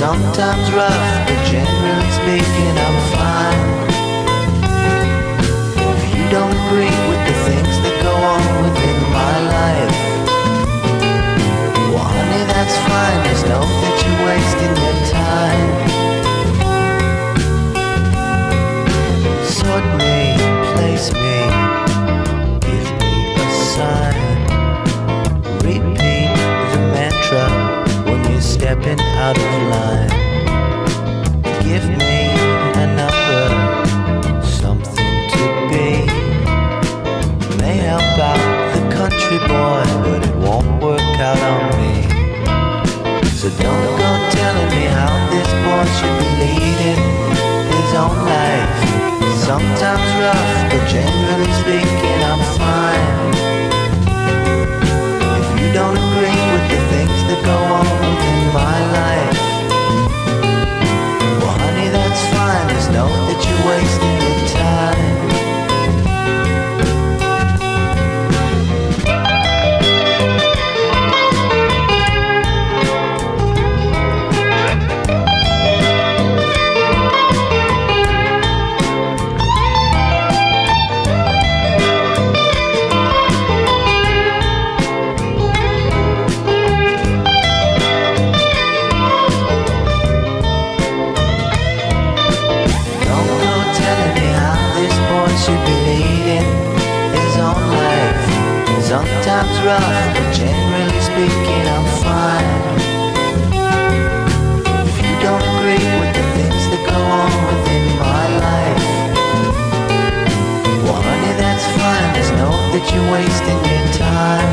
sometimes rough, but generally speaking I'm fine. If you don't agree with the things that go on within my life, well honey, that's fine, just know that you're wasting your time. Sort me, place me, give me a sign. Repeat the mantra when you're stepping out of line. Give me a number, something to be. May help out the country boy, but it won't work out on me. So don't go telling me how this boy should be leading his own life. Sometimes rough, but generally speaking I'm fine. If you don't agree with the things that go on within my life, well honey, that's fine, just know that you're wasting your time. Should be leading his own life. Sometimes rough, but generally speaking I'm fine. If you don't agree with the things that go on within my life, well honey, that's fine, just know that you're wasting your time.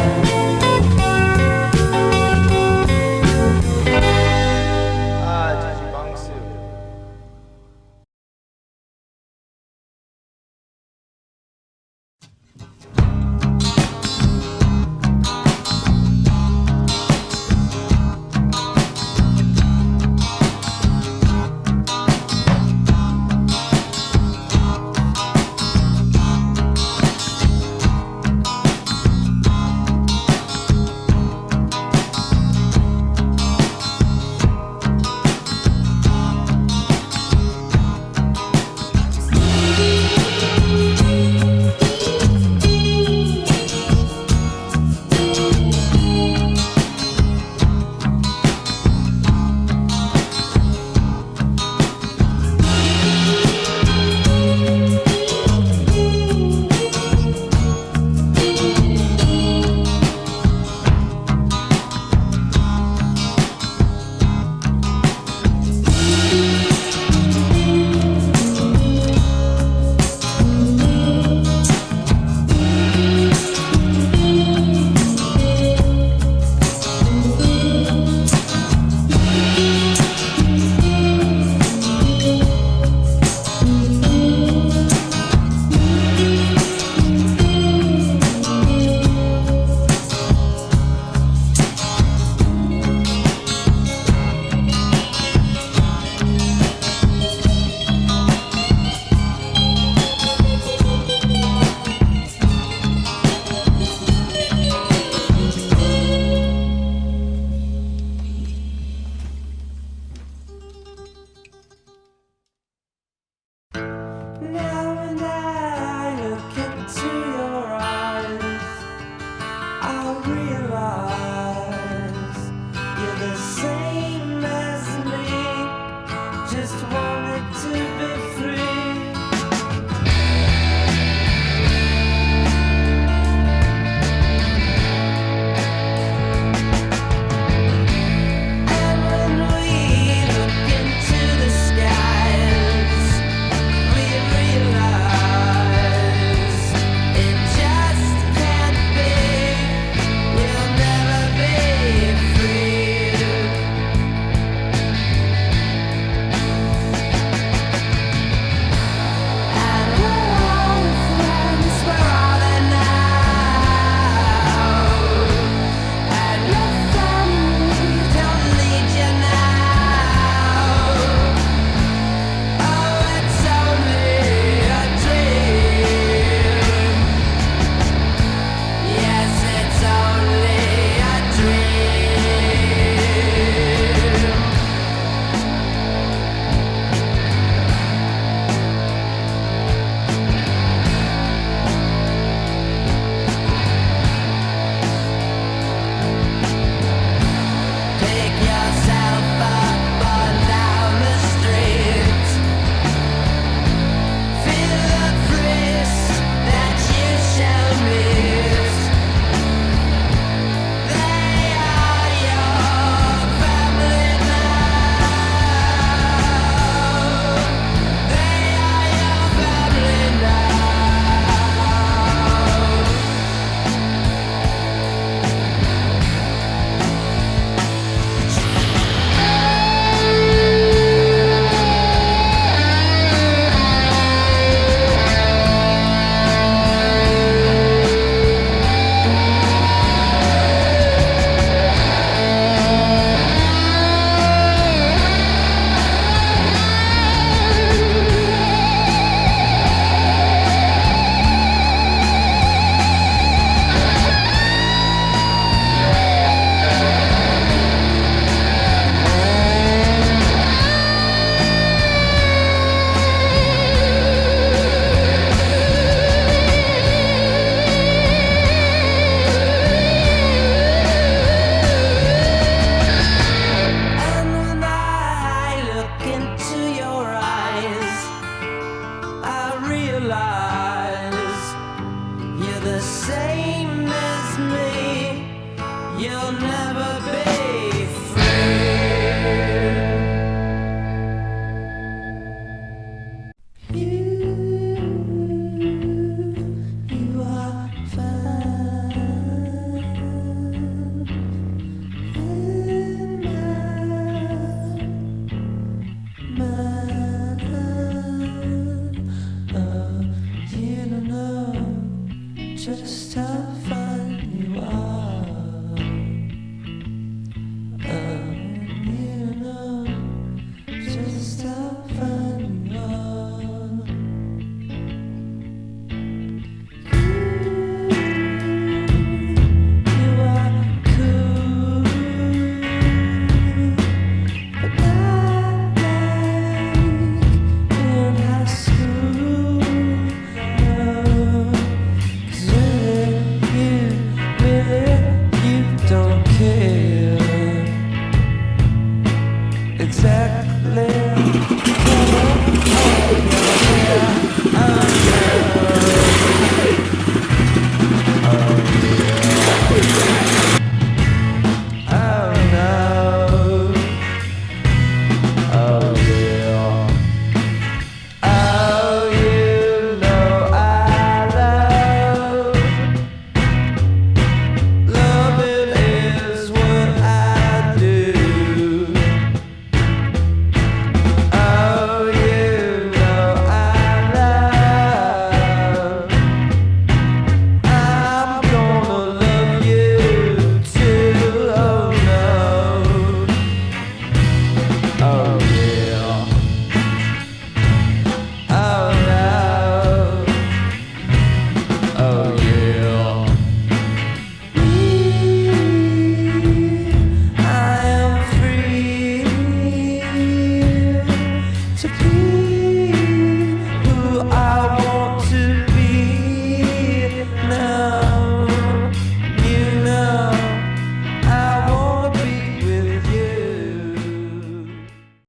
Oh